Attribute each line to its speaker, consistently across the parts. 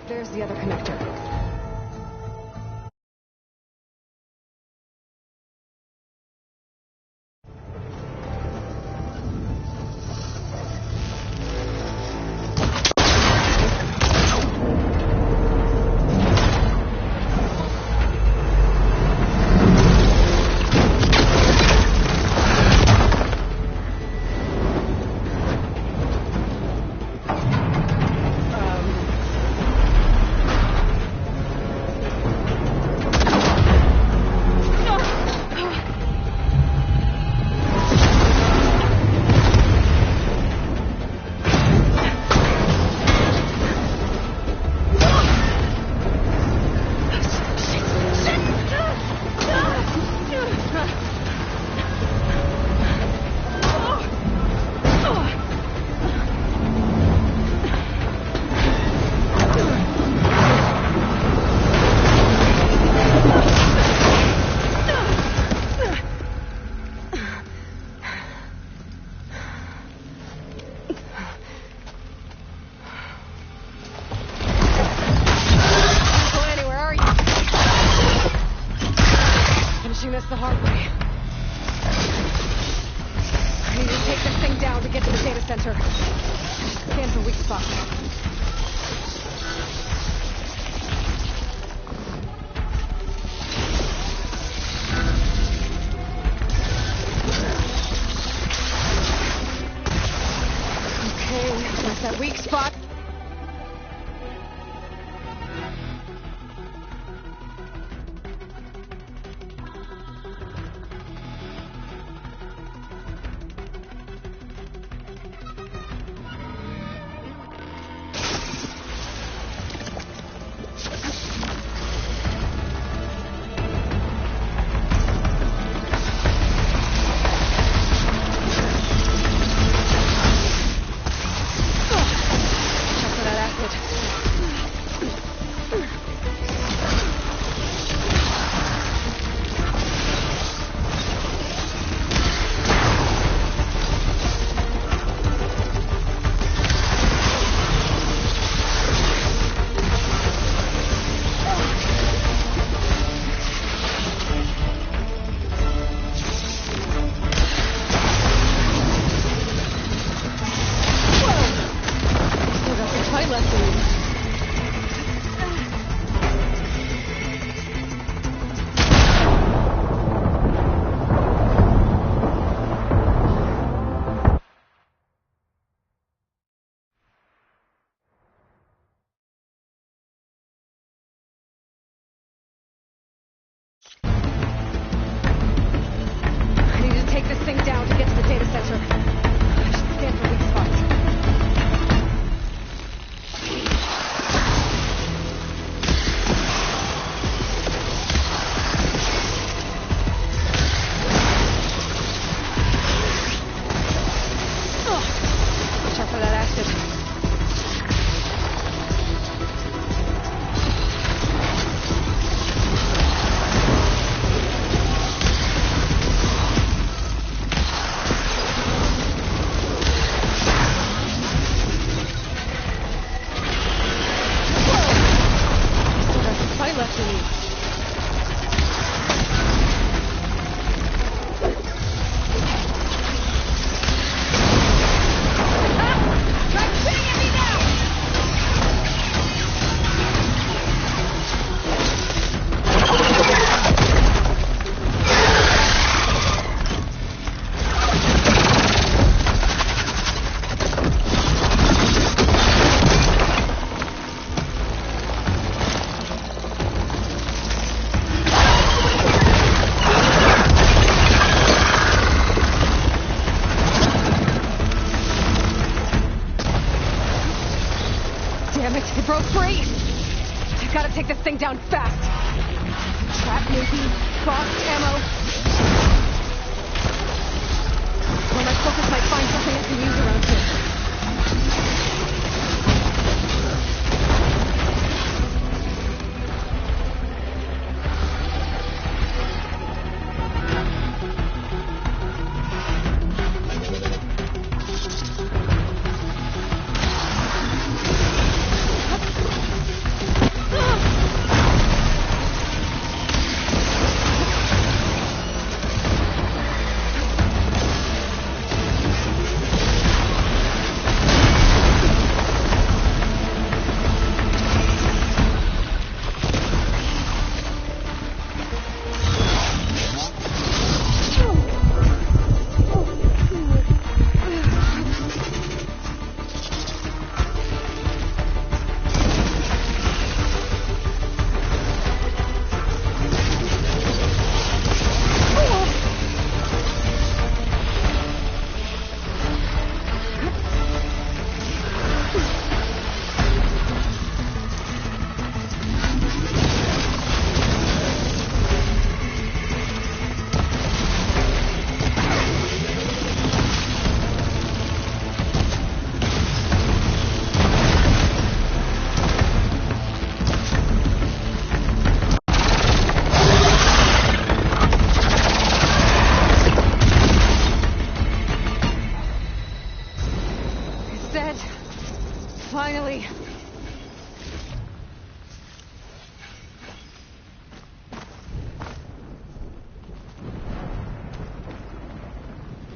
Speaker 1: There's the other connector. The hard way. I need to take this thing down to get to the data center. Scan for weak spots. Okay, there's that weak spot. Broke free! I've got to take this thing down fast! Trap maybe? Box ammo? Or my focus might find something I can use around here.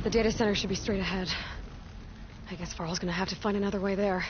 Speaker 1: The data center should be straight ahead. I guess Varl's gonna have to find another way there.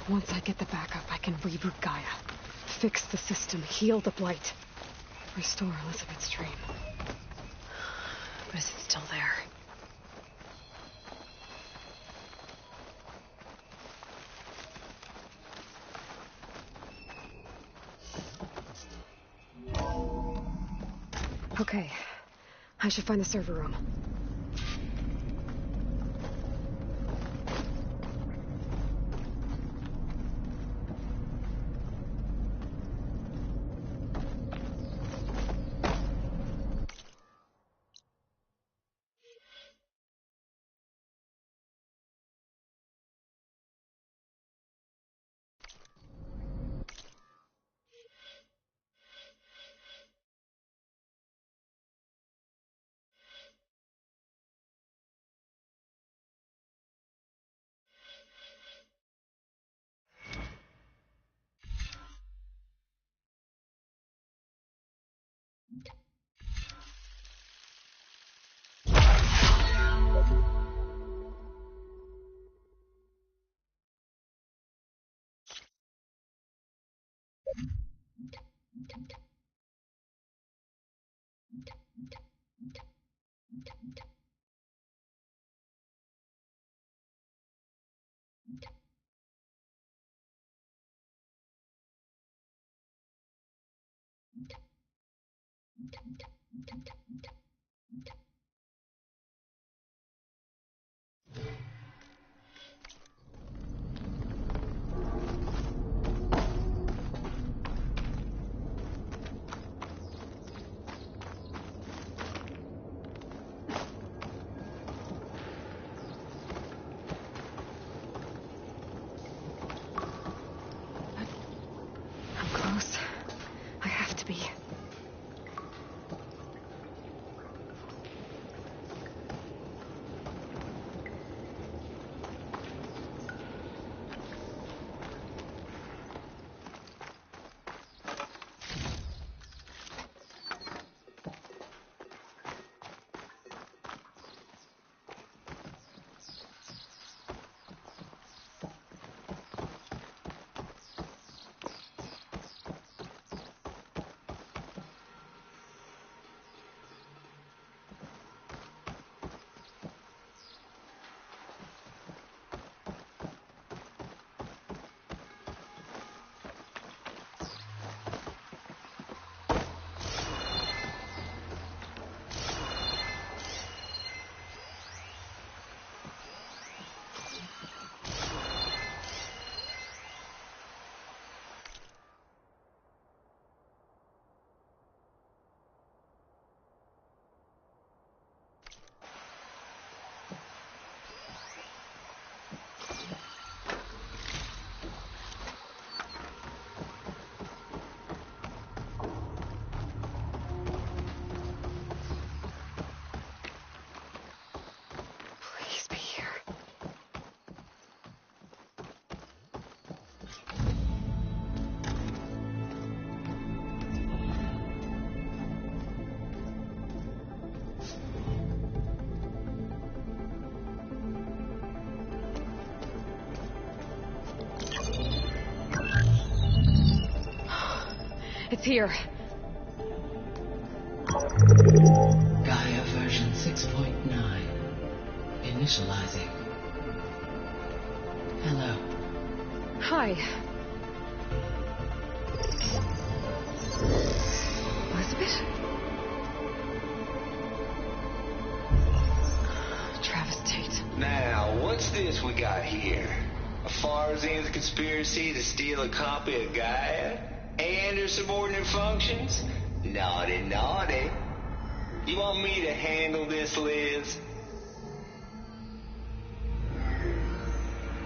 Speaker 1: Once I get the backup, I can reboot Gaia. Fix the system, heal the Blight. Restore Elizabeth's dream. But is it still there? Okay. I should find the server room. I'm close. It's here.
Speaker 2: Gaia version 6.9. Initializing. Hello.
Speaker 1: Hi. Elizabeth? Travis Tate.
Speaker 3: Now, what's this we got here? A Farzian's conspiracy to steal a copy of Gaia? And her subordinate functions? Naughty, naughty. You want me to handle this, Liz?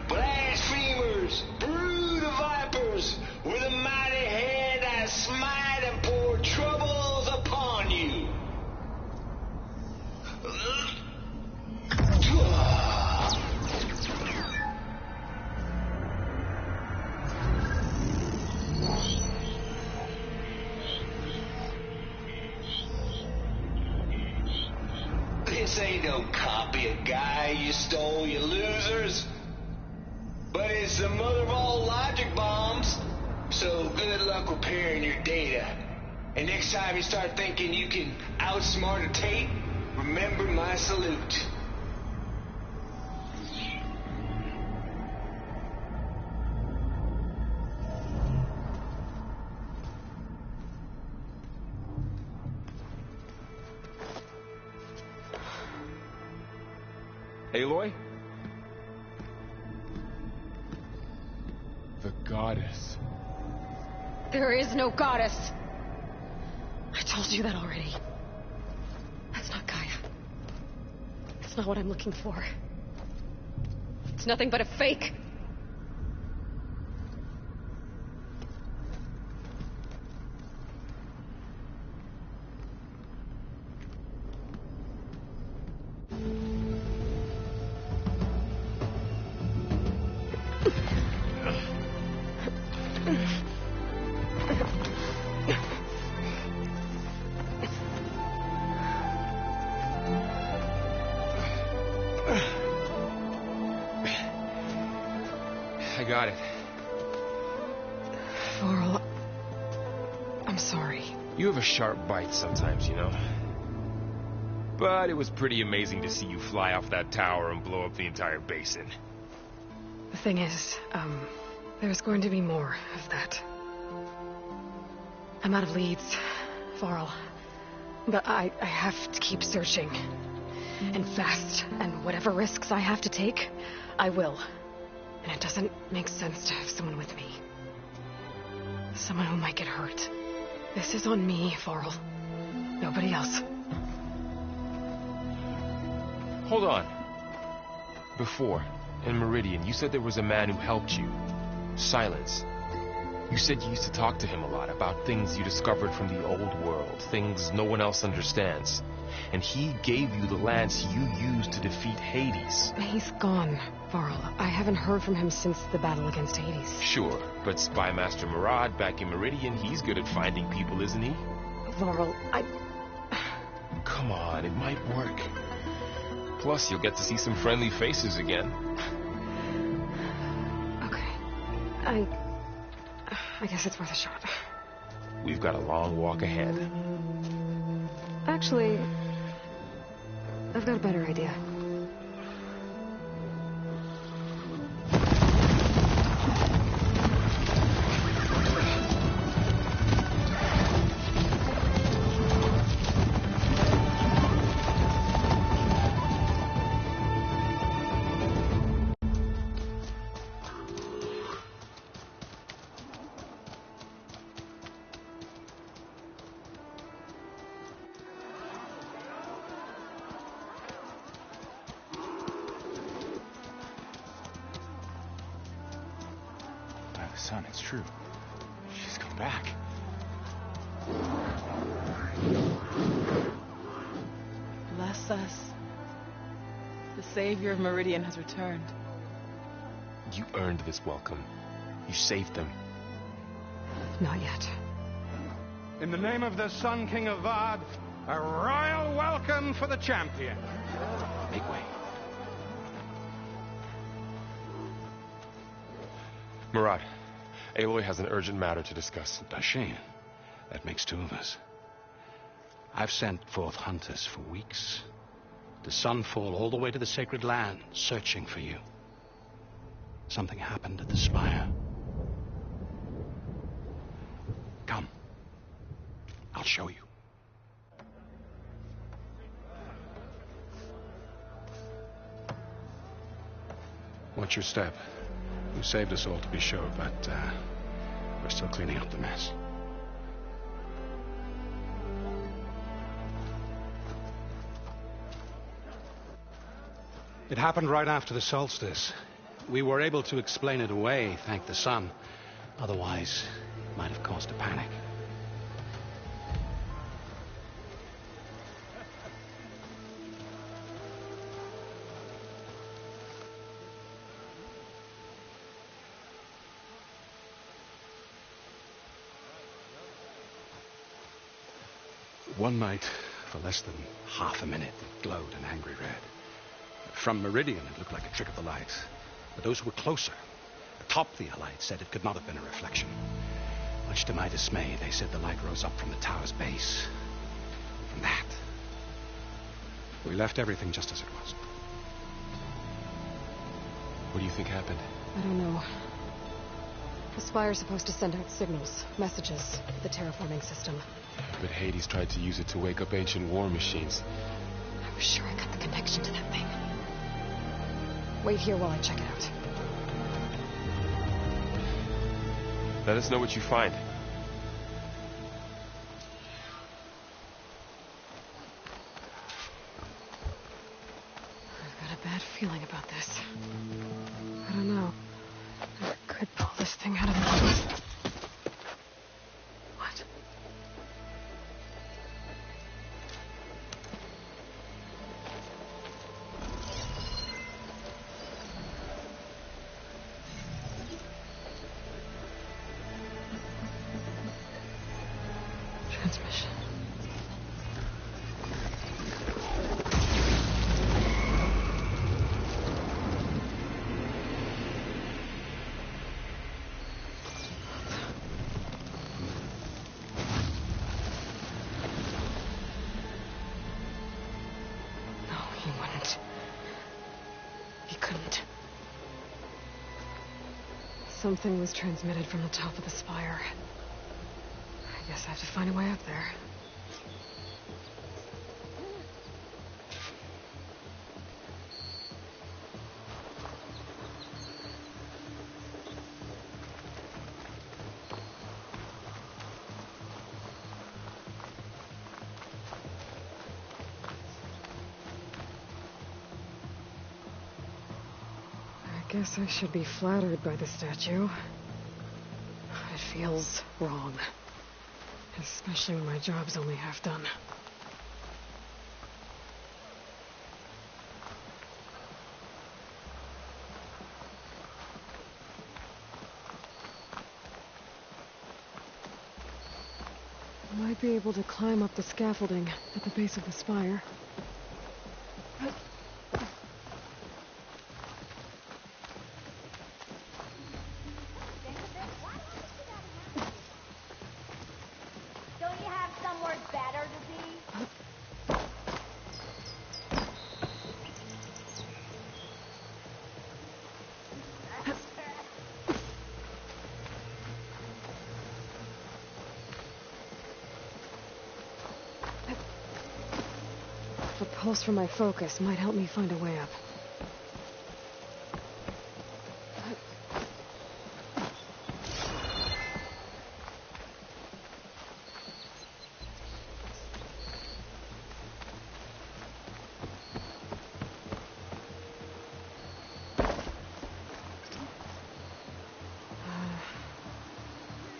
Speaker 3: Blasphemers! Brood of vipers! With a mighty hand I smite and pour troubles upon you! This ain't no copy of Gaia you stole, you losers. But it's the mother of all logic bombs. So good luck repairing your data. And next time you start thinking you can outsmart a Tate, remember my salute.
Speaker 4: Aloy? The goddess.
Speaker 1: There is no goddess. I told you that already. That's not Gaia. It's not what I'm looking for. It's nothing but a fake.
Speaker 4: I got it.
Speaker 1: Varl, I'm sorry.
Speaker 4: You have a sharp bite sometimes, you know. But it was pretty amazing to see you fly off that tower and blow up the entire basin.
Speaker 1: The thing is, there's going to be more of that. I'm out of leads, Varl. But I have to keep searching. And fast. And whatever risks I have to take, I will. And it doesn't make sense to have someone with me. Someone who might get hurt. This is on me, Varl. Nobody else.
Speaker 4: Hold on. Before, in Meridian, you said there was a man who helped you. Silence. You said you used to talk to him a lot about things you discovered from the old world, things no one else understands. And he gave you the lance you used to defeat Hades.
Speaker 1: He's gone, Varl. I haven't heard from him since the battle against Hades.
Speaker 4: Sure, but Spymaster Murad back in Meridian, he's good at finding people, isn't he?
Speaker 1: Varl,
Speaker 4: Come on, it might work. Plus, you'll get to see some friendly faces again.
Speaker 1: Okay. I guess it's worth a shot.
Speaker 4: We've got a long walk ahead.
Speaker 1: Actually, I've got a better idea.
Speaker 5: Son, it's true. She's come back.
Speaker 6: Bless us. The savior of Meridian has returned.
Speaker 4: You earned this welcome. You saved them.
Speaker 1: Not yet.
Speaker 7: In the name of the Sun King of Vard, a royal welcome for the champion.
Speaker 4: Make way. Murad, Aloy has an urgent matter to discuss.
Speaker 5: Dashane,
Speaker 7: That makes two of us. I've sent forth hunters for weeks. To Sunfall, all the way to the Sacred Land, searching for you. Something happened at the Spire. Come. I'll show you. Watch your step. You saved us all, to be sure, but we're still cleaning up the mess. It happened right after the solstice. We were able to explain it away, thank the sun. Otherwise, it might have caused a panic. One night, for less than half a minute, it glowed an angry red. From Meridian, it looked like a trick of the light. But those who were closer, atop the light, said it could not have been a reflection. Much to my dismay, they said the light rose up from the tower's base. From that. We left everything just as it was.
Speaker 4: What do you think happened?
Speaker 1: I don't know. The Spire's supposed to send out signals, messages, for the terraforming system.
Speaker 4: But Hades tried to use it to wake up ancient war machines.
Speaker 1: I was sure I got the connection to that thing. Wait here while I check it out.
Speaker 4: Let us know what you find.
Speaker 1: I've got a bad feeling about this. I don't know. I could pull this thing out of the... What? Transmission. No, he wouldn't. He couldn't. Something was transmitted from the top of the spire. I guess I have to find a way up there. I guess I should be flattered by the statue. It feels wrong. Especially when my job's only half done. I might be able to climb up the scaffolding at the base of the spire.
Speaker 8: Don't you have somewhere better to be?
Speaker 1: The pulse from my focus might help me find a way up.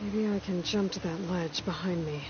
Speaker 1: Maybe I can jump to that ledge behind me.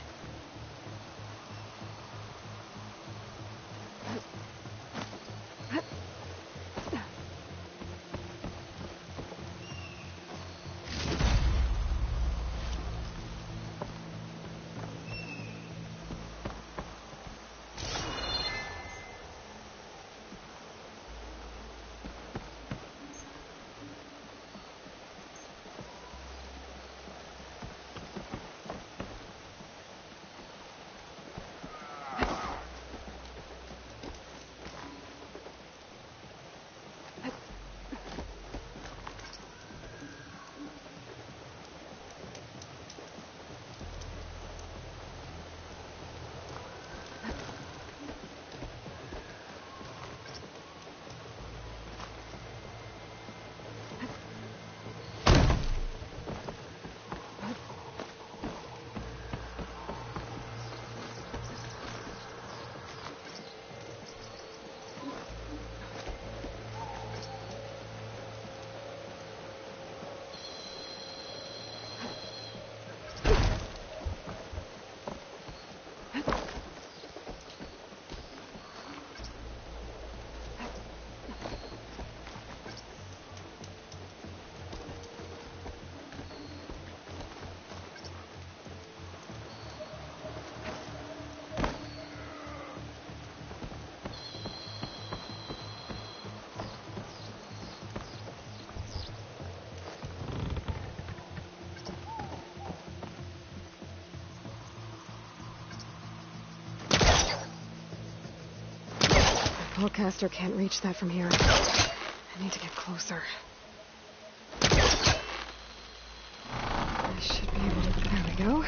Speaker 1: Pullcaster can't reach that from here. I need to get closer. I should be able to... There we go.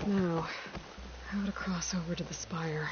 Speaker 1: Now, how to cross over to the spire.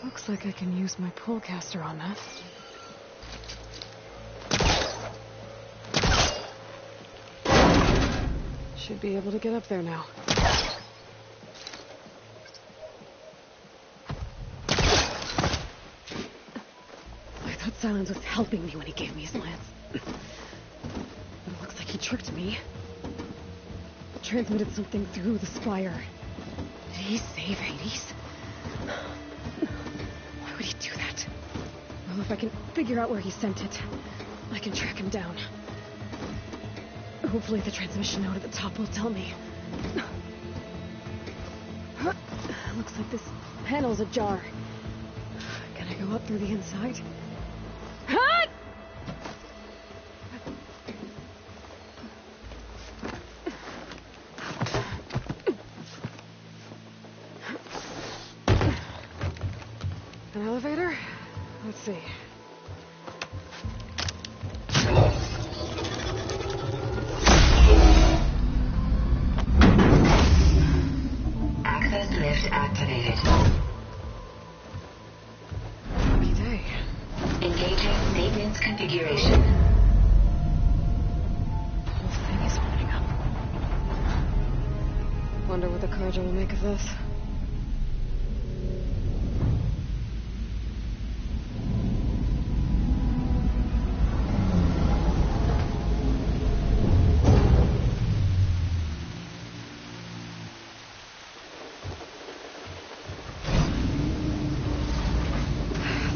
Speaker 1: Looks like I can use my pullcaster on that. Should be able to get up there now. I thought Silence was helping me when he gave me his lance. But it looks like he tricked me. Transmitted something through the spire. Did he save Hades? Why would he do that? Well, if I can figure out where he sent it, I can track him down. Hopefully the transmission node at the top will tell me. Looks like this panel's ajar. Can I go up through the inside? An elevator? Let's see.
Speaker 9: Access lift activated.
Speaker 1: Lucky day.
Speaker 9: Engaging maintenance configuration.
Speaker 1: The whole thing is opening up. Wonder what the Carja will make of this.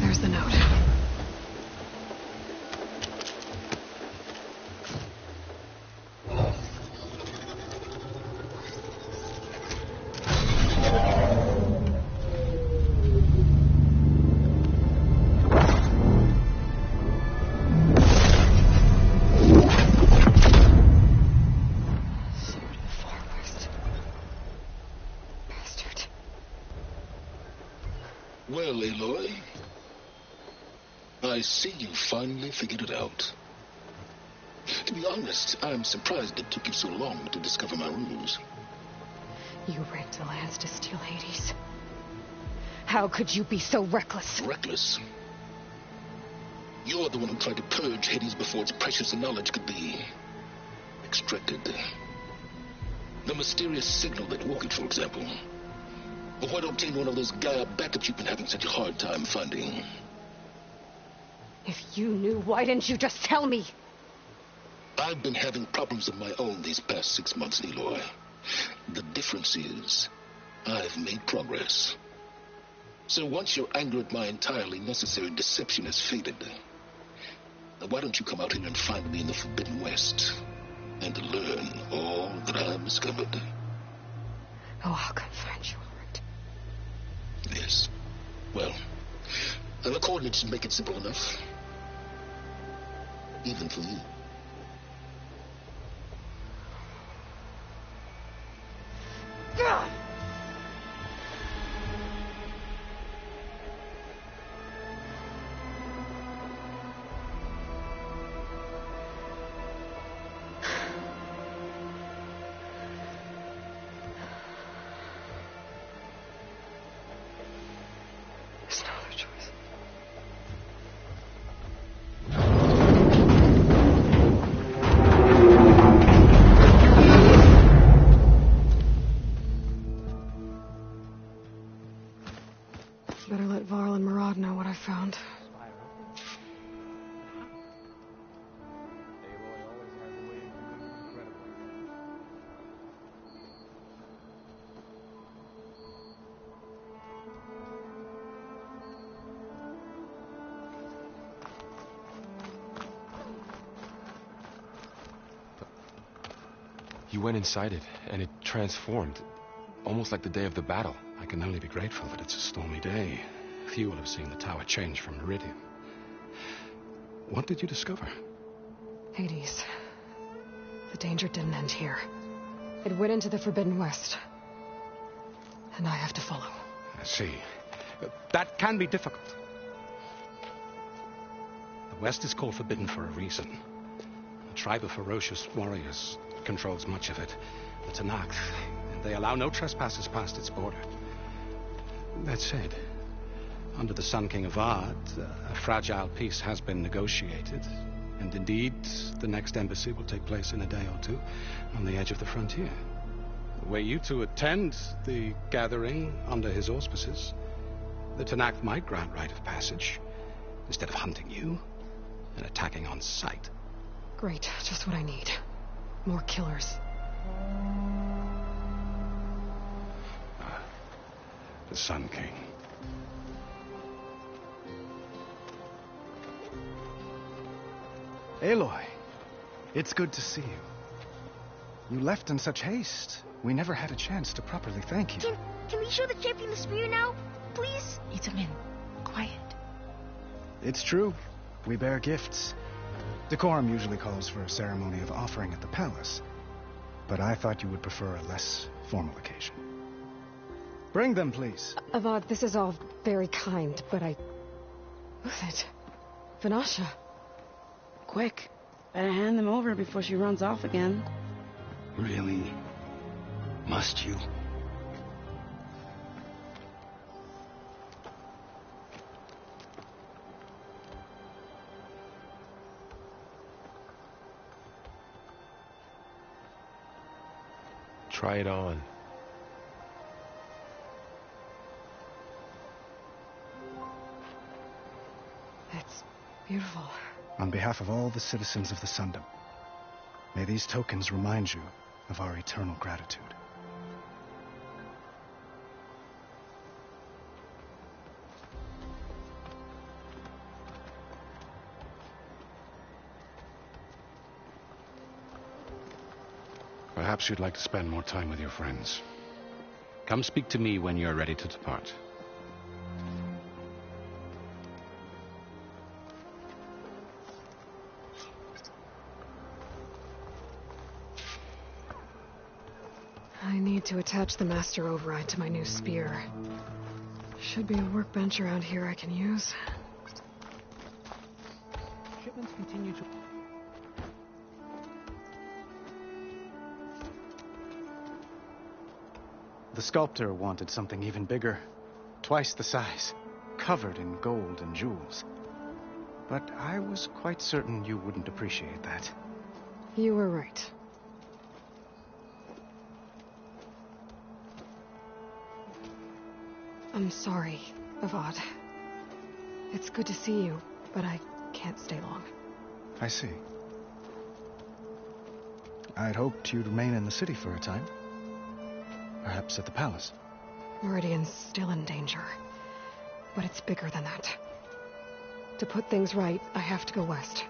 Speaker 1: There's the note. Sword of the Far West. Bastard.
Speaker 10: Well, Aloy, I see you finally figured it out. To be honest, I'm surprised it took you so long to discover my ruse.
Speaker 1: You rigged the lance to steal Hades. How could you be so reckless?
Speaker 10: Reckless? You're the one who tried to purge Hades before its precious knowledge could be extracted. The mysterious signal that woke it, for example. Or why to obtain one of those Gaia backups you've been having such a hard time finding.
Speaker 1: If you knew, why didn't you just tell me?
Speaker 10: I've been having problems of my own these past 6 months, Aloy. The difference is, I've made progress. So once your anger at my entirely necessary deception has faded, why don't you come out here and find me in the Forbidden West, and learn all that I've discovered?
Speaker 1: Oh, I'll come find you, all right.
Speaker 10: Yes. Well, the coordinates make it simple enough. Even for you.
Speaker 1: God! There's no other choice.
Speaker 4: You went inside it, and it transformed. Almost like the day of the battle.
Speaker 7: I can only be grateful that it's a stormy day. Few will have seen the tower change from Meridian. What did you discover?
Speaker 1: Hades. The danger didn't end here. It went into the Forbidden West. And I have to follow.
Speaker 7: I see. That can be difficult. The West is called Forbidden for a reason. A tribe of ferocious warriors controls much of it. The Tenakth. And they allow no trespassers past its border. That said, under the Sun King Avad, a fragile peace has been negotiated. And indeed, the next embassy will take place in a day or two on the edge of the frontier. Were you to attend the gathering under his auspices, the Tenakth might grant right of passage instead of hunting you and attacking on sight.
Speaker 1: Great, just what I need. More killers.
Speaker 7: The Sun King.
Speaker 11: Aloy, it's good to see you. You left in such haste. We never had a chance to properly thank you.
Speaker 8: Can we show the champion the spear now? Please?
Speaker 6: Itamen, quiet.
Speaker 11: It's true. We bear gifts. Decorum usually calls for a ceremony of offering at the palace. But I thought you would prefer a less formal occasion. Bring them, please.
Speaker 1: Avad, this is all very kind, but Who's it? Vanasha.
Speaker 6: Quick. Better hand them over before she runs off again.
Speaker 5: Really? Must you?
Speaker 4: Try it on.
Speaker 1: It's beautiful.
Speaker 11: On behalf of all the citizens of the Sundom, may these tokens remind you of our eternal gratitude.
Speaker 7: Perhaps you'd like to spend more time with your friends. Come speak to me when you're ready to depart.
Speaker 1: I need to attach the Master Override to my new spear. Should be a workbench around here I can use.
Speaker 11: Shipments continue to... The sculptor wanted something even bigger. Twice the size. Covered in gold and jewels. But I was quite certain you wouldn't appreciate that.
Speaker 1: You were right. I'm sorry, Avad. It's good to see you, but I can't stay long.
Speaker 11: I see. I'd hoped you'd remain in the city for a time. Perhaps at the palace.
Speaker 1: Meridian's still in danger. But it's bigger than that. To put things right, I have to go west.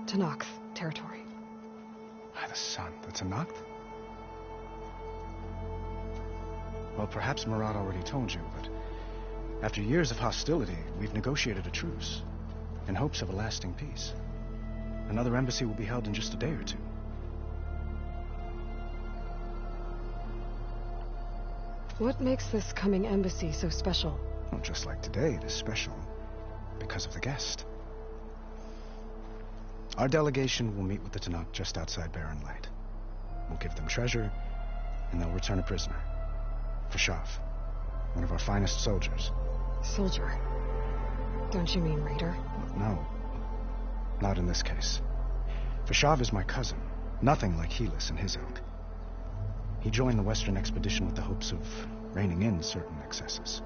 Speaker 1: Tenakth territory.
Speaker 11: By the sun, the Tenakth? Well, perhaps Murad already told you, but after years of hostility, we've negotiated a truce in hopes of a lasting peace. Another embassy will be held in just a day or two.
Speaker 1: What makes this coming embassy so special?
Speaker 11: Well, just like today, it is special because of the guest. Our delegation will meet with the Tenakth just outside Barren Light. We'll give them treasure, and they'll return a prisoner. Fashav, one of our finest soldiers.
Speaker 1: Soldier? Don't you mean raider?
Speaker 11: No, not in this case. Fashav is my cousin, nothing like Helis and his ilk. He joined the Western expedition with the hopes of reining in certain excesses.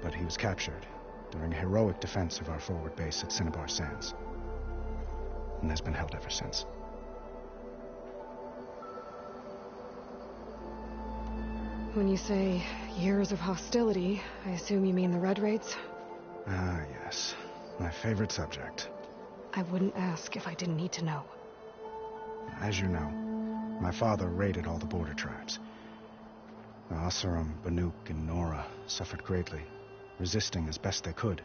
Speaker 11: But he was captured during a heroic defense of our forward base at Cinnabar Sands, and has been held ever since.
Speaker 1: When you say years of hostility, I assume you mean the Red Raids?
Speaker 11: Ah, yes. My favorite subject.
Speaker 1: I wouldn't ask if I didn't need to know.
Speaker 11: As you know, my father raided all the border tribes. The Asuram, Banuk, and Nora suffered greatly, resisting as best they could.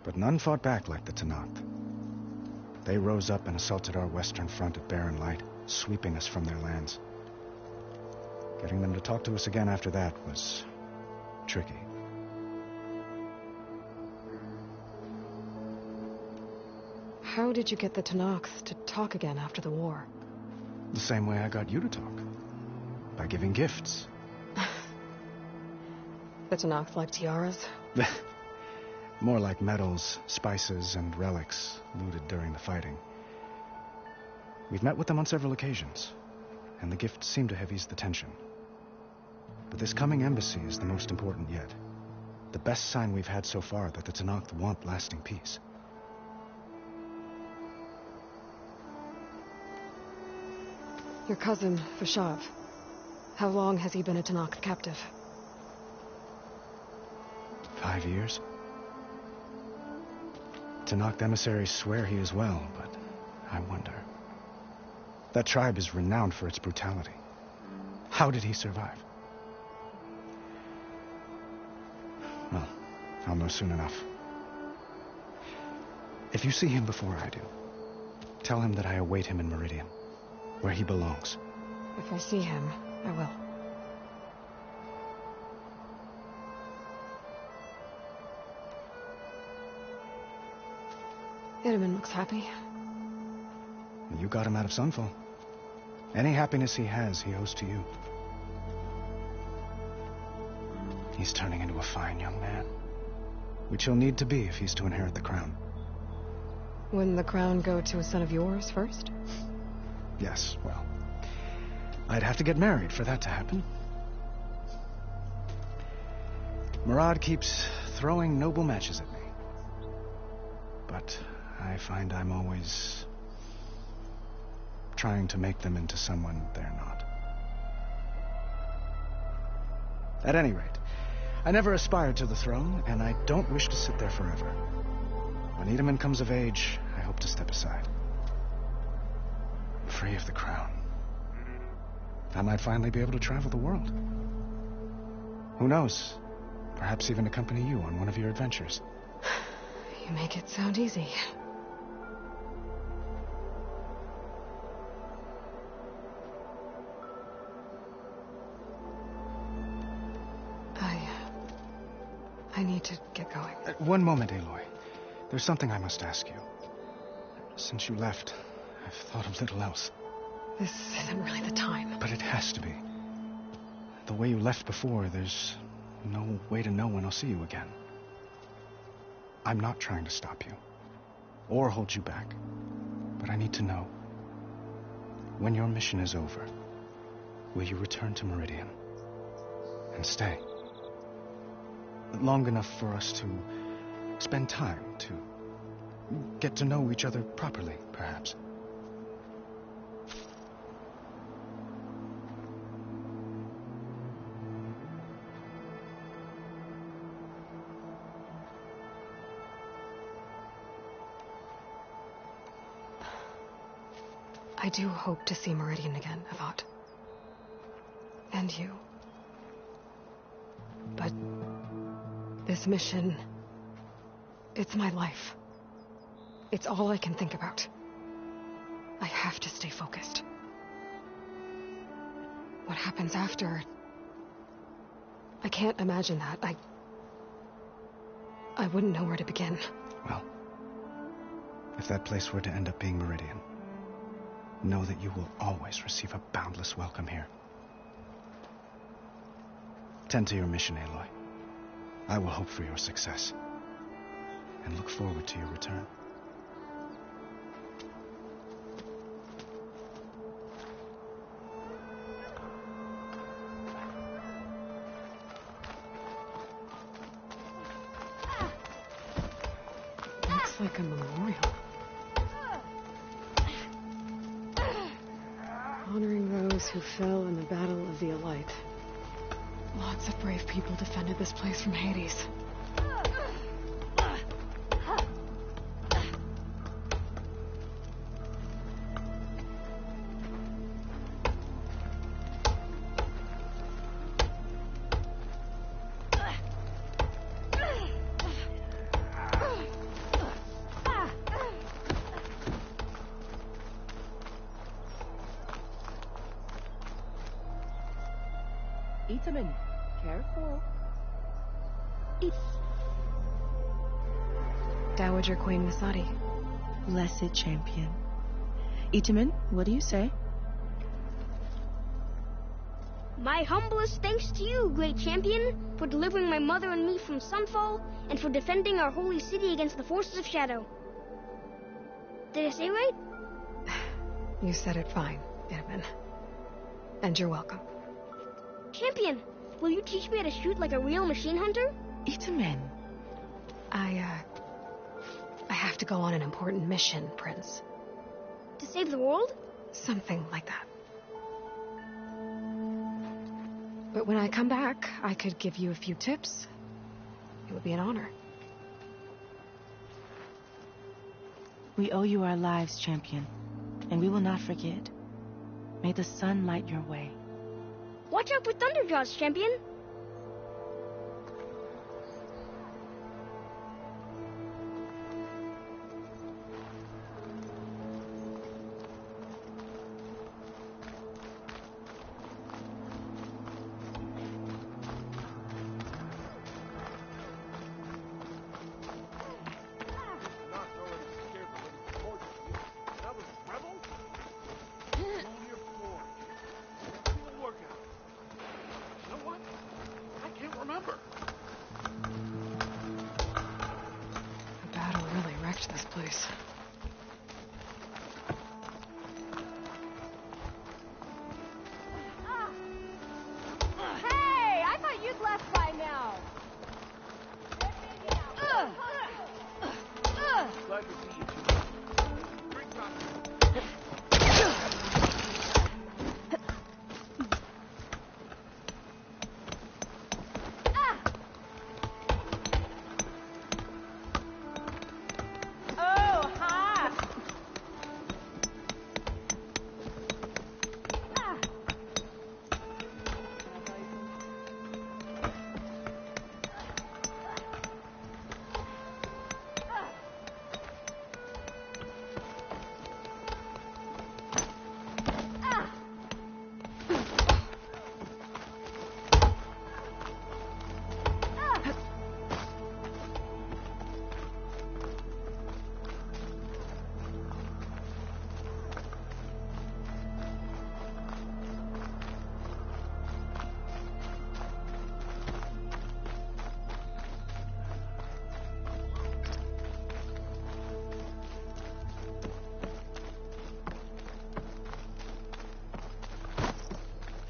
Speaker 11: But none fought back like the Tenakth. They rose up and assaulted our western front at Barren Light, sweeping us from their lands. Getting them to talk to us again after that was tricky.
Speaker 1: How did you get the Tenakth to talk again after the war?
Speaker 11: The same way I got you to talk. By giving gifts.
Speaker 1: The Tenakth like tiaras?
Speaker 11: More like medals, spices, and relics looted during the fighting. We've met with them on several occasions, and the gifts seem to have eased the tension. But this coming embassy is the most important yet. The best sign we've had so far that the Tenakth want lasting peace.
Speaker 1: Your cousin, Vashav. How long has he been a Tenakth captive?
Speaker 11: 5 years. Tenakth emissaries swear he is well, but I wonder. That tribe is renowned for its brutality. How did he survive? Well, I'll know soon enough. If you see him before I do, tell him that I await him in Meridian, where he belongs.
Speaker 1: If I see him, I will. Itamen looks happy.
Speaker 11: You got him out of Sunfall. Any happiness he has, he owes to you. He's turning into a fine young man, which he'll need to be if he's to inherit the crown.
Speaker 1: Wouldn't the crown go to a son of yours first?
Speaker 11: Yes, well, I'd have to get married for that to happen. Murad keeps throwing noble matches at me. But I find I'm always trying to make them into someone they're not. At any rate, I never aspired to the throne, and I don't wish to sit there forever. When Itamen comes of age, I hope to step aside. Free of the crown. I might finally be able to travel the world. Who knows? Perhaps even accompany you on one of your adventures.
Speaker 1: You make it sound easy. I need to get going.
Speaker 11: One moment, Aloy. There's something I must ask you. Since you left, I've thought of little else.
Speaker 1: This isn't really the time.
Speaker 11: But it has to be. The way you left before, there's no way to know when I'll see you again. I'm not trying to stop you, or hold you back, but I need to know. When your mission is over, will you return to Meridian and stay? Long enough for us to spend time, to get to know each other properly, perhaps.
Speaker 1: I do hope to see Meridian again, Avad. And you. But this mission, it's my life. It's all I can think about. I have to stay focused. What happens after? I can't imagine that. I wouldn't know where to begin.
Speaker 11: Well, if that place were to end up being Meridian, know that you will always receive a boundless welcome here. Tend to your mission, Aloy. I will hope for your success, and look forward to your return.
Speaker 1: Looks like a memorial. Honoring those who fell in the Battle of the Elite. Lots of brave people defended this place from Hades.
Speaker 6: Itamen, careful.
Speaker 8: It's...
Speaker 1: Dowager Queen Masadi.
Speaker 6: Blessed champion. Itamen, what do you say?
Speaker 8: My humblest thanks to you, great champion, for delivering my mother and me from Sunfall, and for defending our holy city against the forces of Shadow. Did I say right?
Speaker 1: You said it fine, Itamen. And you're welcome.
Speaker 8: Champion, will you teach me how to shoot like a real machine hunter?
Speaker 6: Itamen.
Speaker 1: I have to go on an important mission, Prince.
Speaker 8: To save the world?
Speaker 1: Something like that. But when I come back, I could give you a few tips. It would be an honor.
Speaker 6: We owe you our lives, champion, and we will not forget. May the sun light your way.
Speaker 8: Watch out for Thunderjaws, champion.
Speaker 1: The battle really wrecked this place.
Speaker 12: Hey, I thought you'd left by now.
Speaker 13: Glad to see you two. Drink coffee.
Speaker 12: Oh, hi.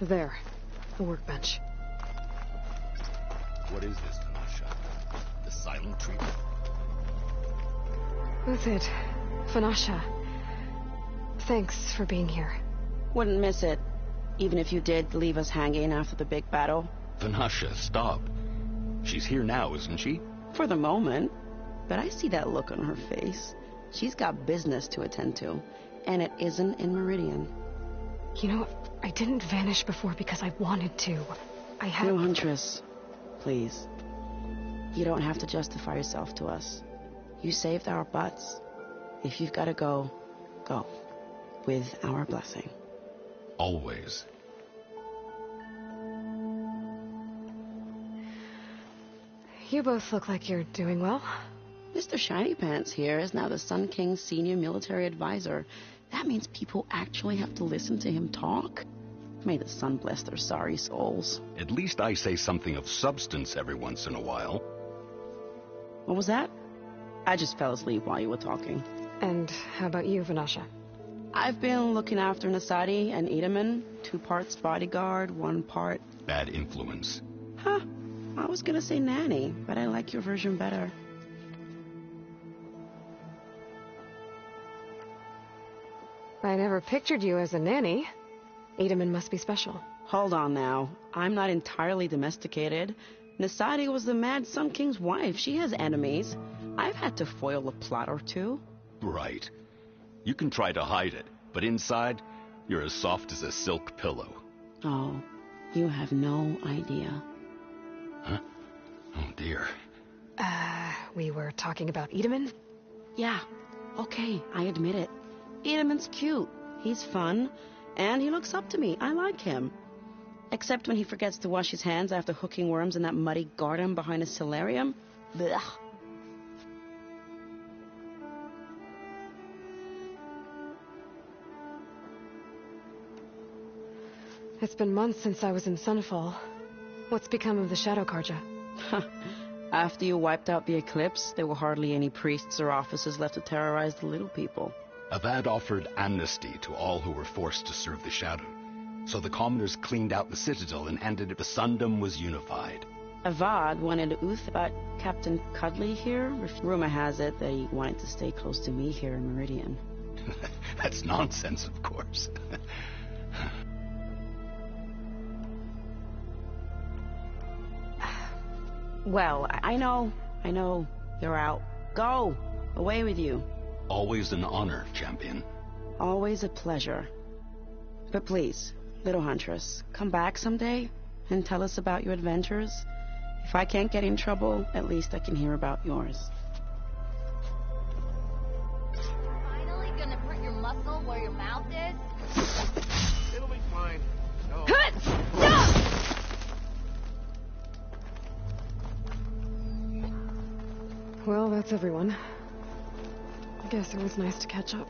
Speaker 1: There. The workbench.
Speaker 5: What is this, Fanasha? The silent treatment?
Speaker 1: That's it. Fanasha. Thanks for being here.
Speaker 14: Wouldn't miss it, even if you did leave us hanging after the big battle.
Speaker 5: Fanasha, stop. She's here now, isn't she?
Speaker 14: For the moment. But I see that look on her face. She's got business to attend to, and it isn't in Meridian.
Speaker 1: You know, I didn't vanish before because I wanted to. I had...
Speaker 14: No, Huntress. Please. You don't have to justify yourself to us. You saved our butts. If you've got to go, go. With our blessing.
Speaker 5: Always.
Speaker 1: You both look like you're doing well.
Speaker 14: Mr. Shiny Pants here is now the Sun King's senior military advisor. That means people actually have to listen to him talk. May the sun bless their sorry souls.
Speaker 5: At least I say something of substance every once in a while.
Speaker 14: What was that? I just fell asleep while you were talking.
Speaker 1: And how about you, Vanasha?
Speaker 14: I've been looking after Nasadi and Itamen. 2 parts bodyguard, 1 part...
Speaker 5: Bad influence.
Speaker 14: Huh. I was gonna say nanny, but I like your version better.
Speaker 1: I never pictured you as a nanny. Itamen must be special.
Speaker 14: Hold on now. I'm not entirely domesticated. Nasadi was the Mad Sun King's wife. She has enemies. I've had to foil a plot or 2.
Speaker 5: Right. You can try to hide it, but inside, you're as soft as a silk pillow.
Speaker 14: Oh, you have no idea.
Speaker 5: Huh? Oh, dear.
Speaker 1: We were talking about Itamen?
Speaker 14: Yeah. Okay, I admit it. Itamen's cute. He's fun. And he looks up to me. I like him. Except when he forgets to wash his hands after hooking worms in that muddy garden behind a solarium. Blech.
Speaker 1: It's been months since I was in Sunfall. What's become of the Shadow Carja?
Speaker 14: After you wiped out the Eclipse, there were hardly any priests or officers left to terrorize the little people.
Speaker 5: Avad offered amnesty to all who were forced to serve the Shadow. So the commoners cleaned out the Citadel and ended it. The Sundom was unified.
Speaker 14: Avad wanted Uth, but Captain Cudley here, rumor has it that he wanted to stay close to me here in Meridian.
Speaker 5: That's nonsense, of course.
Speaker 14: Well, I know. You're out. Go! Away with you.
Speaker 5: Always an honor, champion.
Speaker 14: Always a pleasure. But please, little Huntress, come back someday and tell us about your adventures. If I can't get in trouble, at least I can hear about yours.
Speaker 15: Finally gonna put your muscle where your mouth is?
Speaker 13: It'll be fine. No.
Speaker 1: Well, that's everyone. I guess it was nice to catch up.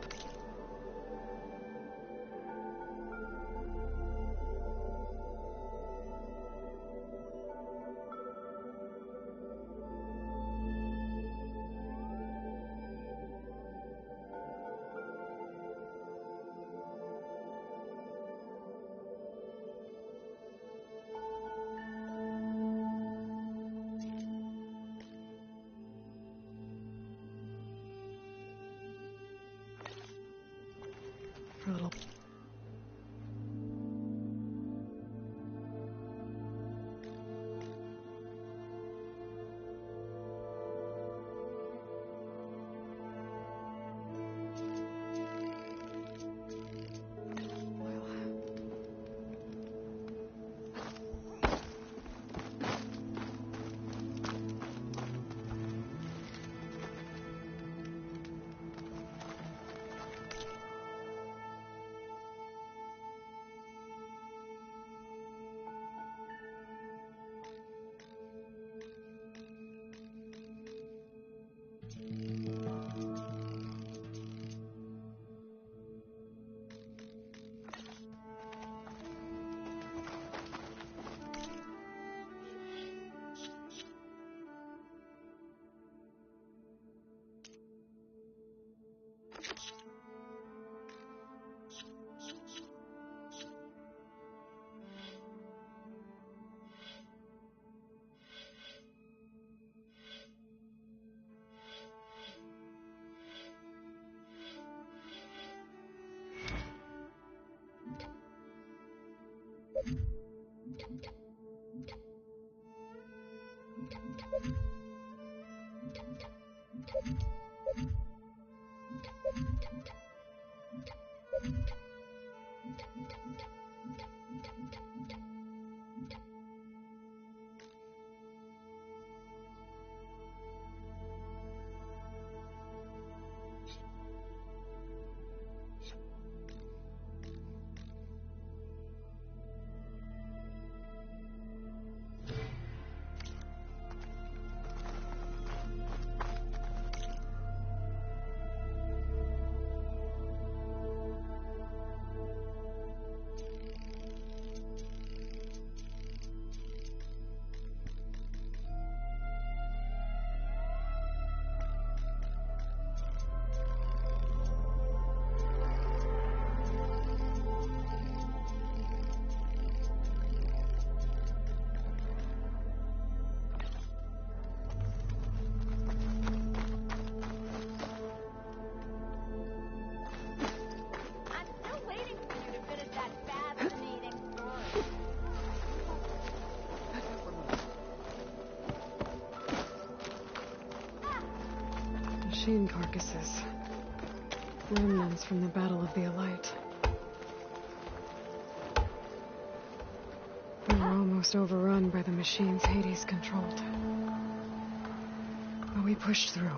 Speaker 1: For a little. Machine carcasses. Remnants from the Battle of the Elite. We were almost overrun by the machines Hades controlled. But we pushed through.